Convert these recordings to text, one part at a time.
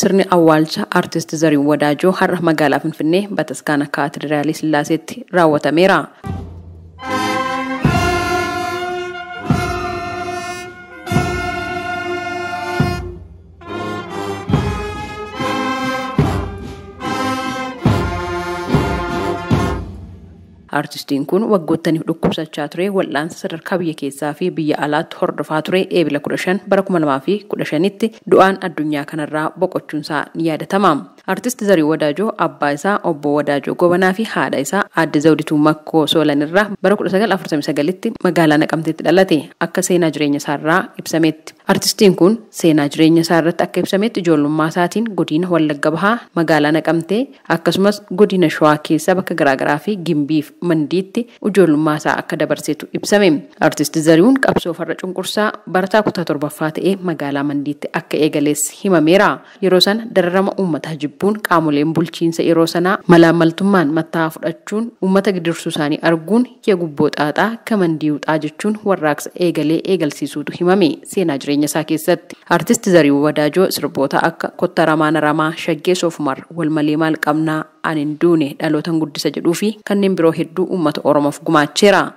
Sirni awwaalcha artist Zarihuun Wadaajoo har'a magaalaa Finfinnee Bataskaana Kaatedraalii Sillaaseetti raawwatameera. Artistiin kun waggootaniif dhukkubsachaa ture wal'aansa sadarkaa biyya keessaa fi biyya alaatti hordofaa ture eebila 15 bara 2015tti du'aan addunyaa kanarraa boqochuunsaa ni yaadatama. Artist Zarihuun Wadaajoo abbaa isaa obbo Wadaajoo Gobanaa fi haadha isaa aadde Zawdituu Makkoo Soolanirraa bara 1949tti magaalaa Naqamteetti dhalate akka seenaa jireenya isaarraa ibsametti. Artistiin kun seenaa jireenya isaarratti akka ibsametti ijoollummaa isaatiin godina Wallagga Bahaa magaalaa Naqamtee akkasumas godina Shawaa keessa bakka garaagaraa fi Gimbiif Mandiitti ijoollummaa isaa akka dabarsetu ibsame. Artist Zarihuun qabsoo farra cunqursaa barataa kutaa 7ffaa ta'ee magaalaa Mandiitti akka eegalees himameera. Yeroo sana dararama uummataa jibbuun qaamoleen bulchiinsa yeroo sanaa malaamaltummaan mataa fudhachuun uummata gidirsuu isaanii arguun yaa gubboo xaaxaa kamandii uxaa jechuun warraaqsa eegalee eegalsiisuutu himame seenaa jireenya isaa keessatti. Artist Zarihuun Wadaajoo sirboota akka Kotta Ramaana Ramaa, Shaggee Soofumar, Walmalee Maal Qabnaa, Anin Duune, Dhalootan Guddisa jedhuu fi kanneen biroo hedduu uummata Oromoof gumaacheera.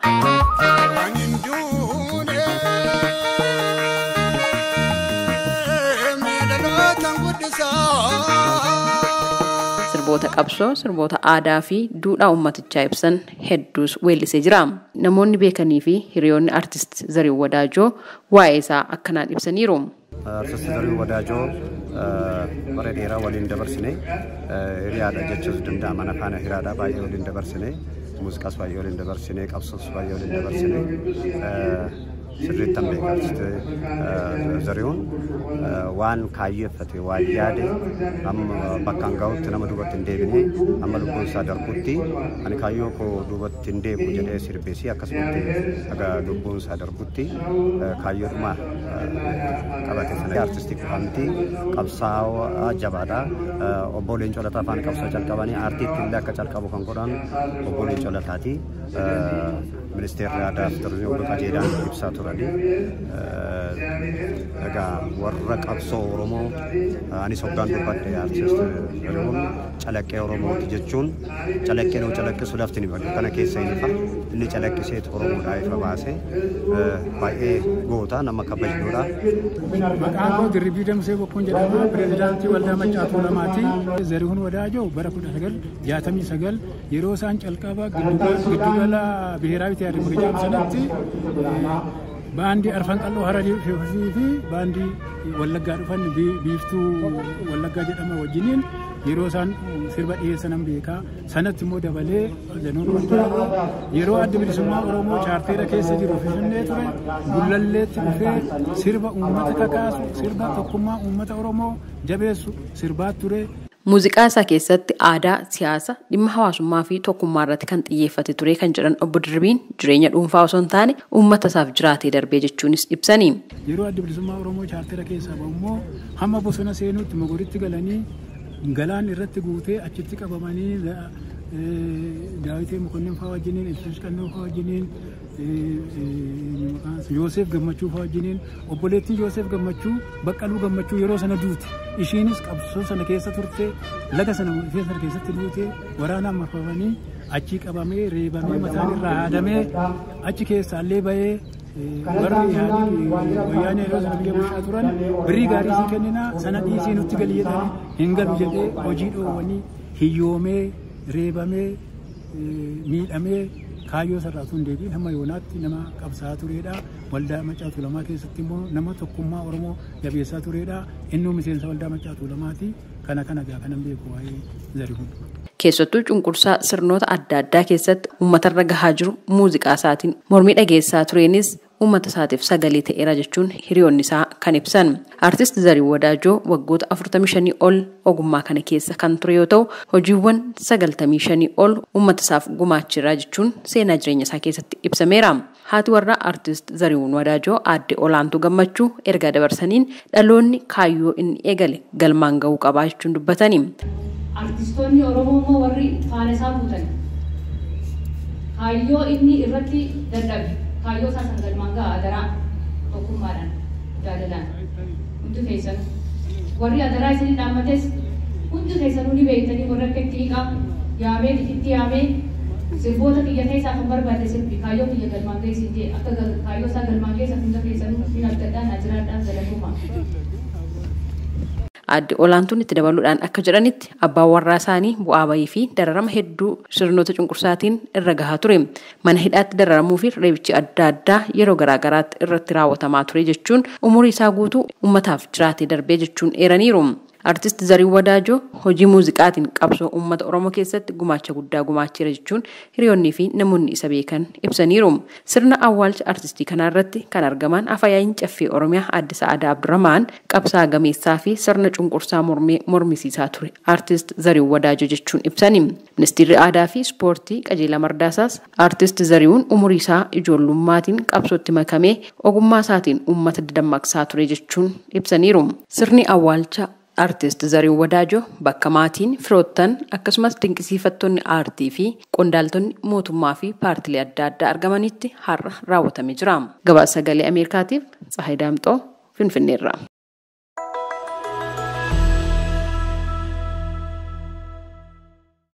Sirboota qabsoo, sirboota aadaa fi duudhaa uummatichaa ibsan hedduus weellisee jira. Namoonni beekanii fi hiriyoonni artist Zarihuun Wadaajoo waa'ee isaa akkanaan ibsaniiru. Artist Zarihuun Wadaajoo bara dheeraa waliin dabarsine hiriyaadha jechuus danda'ama. Mana faana hiriyaadha baay'ee waliin dabarsine, muuziqaas baay'ee waliin dabarsine, qabsoos baay'ee waliin dabarsine. Sirriittan beeka artist Zarihuun waan kaayyeeffate waan yaade amma bakka ga'utti nama duubatti hin deebine amma lubbuun isaa darbutti ani kaayyoo koo duubatti hin deebi'u jedhee sirbeessi akkasumatti aga lubbuun isaa darbutti kaayyoodhuma qabate sana artistii kufanti qabsaa'aa jabaadha. Obbo Leencoo Lataa afaan qabsoo jalqabanii aartiitti illee akka jalqabu kan godhan Obbo Leencoo Lataati. Ministeerri aadaa fi turizimii obbo Qajeelaan ibsaa turani. Egaa warra qabsoo Oromoo anis hoggaan dubbadhe artist Zarihuun calaqqee Oromooti jechuun calaqqee nuu calaqqisu lafti ni bakka kana keessa hin ifa inni calaqqiseet Oromoodhaa ifa baase baay'ee goota nama kabajnuudha. Maqaan koo Dirribii Damsee Bokkuun jedhama. Pireezidaantii Waldaa Maccaatuu Lamaati. Zarihuun Wadaajoo bara 1969 yeroo isaan calqaba giddugala biheeraawi tiyaatir maqaa sanatti baandii Arfan Qalloo Hararii fi baandii Wallaggaa dhufan biiftuu Wallaggaa jedhama wajjiniin yeroo isaan sirba dhiyeessan beekaa. Sanatti immoo dabalee yeroo adda bilisummaa Oromoo chaarteera keessa jiru Finfinnee ture Gullalleetti dhufee sirba uummata kakaasu, sirba tokkummaa uummata Oromoo jabeessu sirbaa ture. Muuziqaa isaa keessatti aadaa, siyaasa, dhimma hawaasummaa fi tokkummaa irratti kan xiyyeeffate ture kan jedhan obbo Dirribiin jireenya dhuunfaa osoo hin taane uummata isaaf jiraatee darbee jechuunis ibsanii. Yeroo adda bilisummaa Oromoo chaarteera keessaa ba'ummoo hamma bosona seenuutti mogoritti galanii galaan irratti guutee achitti qabamanii Daawitee Mokonnin fa'aa wajjiniin, Ibsuus Qannoo fa'aa wajjiniin, Yoosef Gammachuu fa'aa wajjiniin, obboleettiin Yoosef Gammachuu Baqqaluu Gammachuu yeroo sana duute. Ishiinis qabsoo sana keessa turte, laga sana keessatti duute, waraanaan marfamanii achi qabamee, reebamee, mataan irraa haadamee, achi keessaallee bahee warri wayyaanee yeroo sana biyya bulchaa turan birrii gaarii sii kenninaa sana dhiisii nutti galii jedhanii hin galu jedhee hojii dhoowwanii hiyyoomee, reebamee, miidhamee kaayyoo sarraatuun deebiin hamma yoonaatti nama qabsaa turedha. Waldaa Maccaatuu Lamaa keessatti immoo nama tokkummaa Oromoo jabeessaa turedha. Innuu miseensa Waldaa Maccaatuu Lamaati. Kana gaafanan beeku waa'ee Zarihuun. Keessattuu cunqursaa sirnoota adda addaa keessatti uummatarra gahaa jiru muuziqaa isaatiin mormii dhageessaa tureenis uummata isaatiif sagalee ta'eera jechuun hiriyoonni isaa kan ibsan. Artist Zarihuun Wadaajoo waggoota 45 ol ogummaa kana keessa kan ture yoo ta'u hojiiwwan 95 ol uummata isaaf gumaacheera jechuun seenaa jireenya isaa keessatti ibsameera. Haati warraa artist Zarihuun Wadaajoo aadde Olaantuu Gammachuu ergaa dabarsaniin dhaloonni kaayyoo inni eegale galmaan ga'uu qabaa jechuun dubbatani. Artistoonni Oromoo warri faana isaa buutan kaayyoo inni irratti dadhabe kaayyoo isaa san galmaan ga'a adaraa tokkummaadhaan jaalalaan hundi keessan warri adaraa isin dhaammates hundi keessanuu ni beektanii warra akka itti hiiqaa yaamee itti yaamee sirboota kiyya keessaa kan barbaade sirbi kaayyoo kiyya galmaan geessin jee akka kaayyoo isaa galmaan geessa hunda keessanuu hin abdadhaa na jiraadhaa galatuma. Addi olaantuun itti dabaluudhaan akka jedhanitti abbaan warraa isaanii bu'aa bayii fi dararama hedduu sirnoota cunqursaatiin irra gahaa ture. Mana hidhaatti dararamuu fi reebichi adda addaa yeroo garaagaraatti irratti raawwatamaa ture jechuun umurii isaa guutuu uummataaf jiraatee darbee jechuun eeraniiru. Artist Zarihuun Wadaajoo hojii muuziqaatiin qabsoo uummata Oromoo keessatti gumaacha guddaa gumaacheera jechuun hiriyoonnii fi namoonni isa beekan ibsaniiru. Sirna awwaalcha artistii kanarratti kan argaman afayaayin caffee Oromiyaa Aadde Sa'aadaa Abdurrahmaan qabsaa gameessaa fi sirna cunqursaa mormisiisaa ture Artist Zarihuun Wadaajoo jechuun ibsani. Ministeerri Aadaa fi Ispoortii Qajeelaa Mardaasaas Artist Zarihuun umurii isaa ijoollummaatiin qabsootti makamee ogummaa isaatiin uummata dammaqsaa ture jechuun ibsaniiru. Sirni awwaalcha Artist Zarihuun Wadaajoo bakka maatiin firoottan akkasumas dinqisiifattoonni aartii fi qondaaltonni mootummaa fi paartilee adda addaa argamanitti har'a raawwatamee jira. Gabaasa sagalee Ameerikaatiif Tsahaay Daamxoo Finfinneerraa.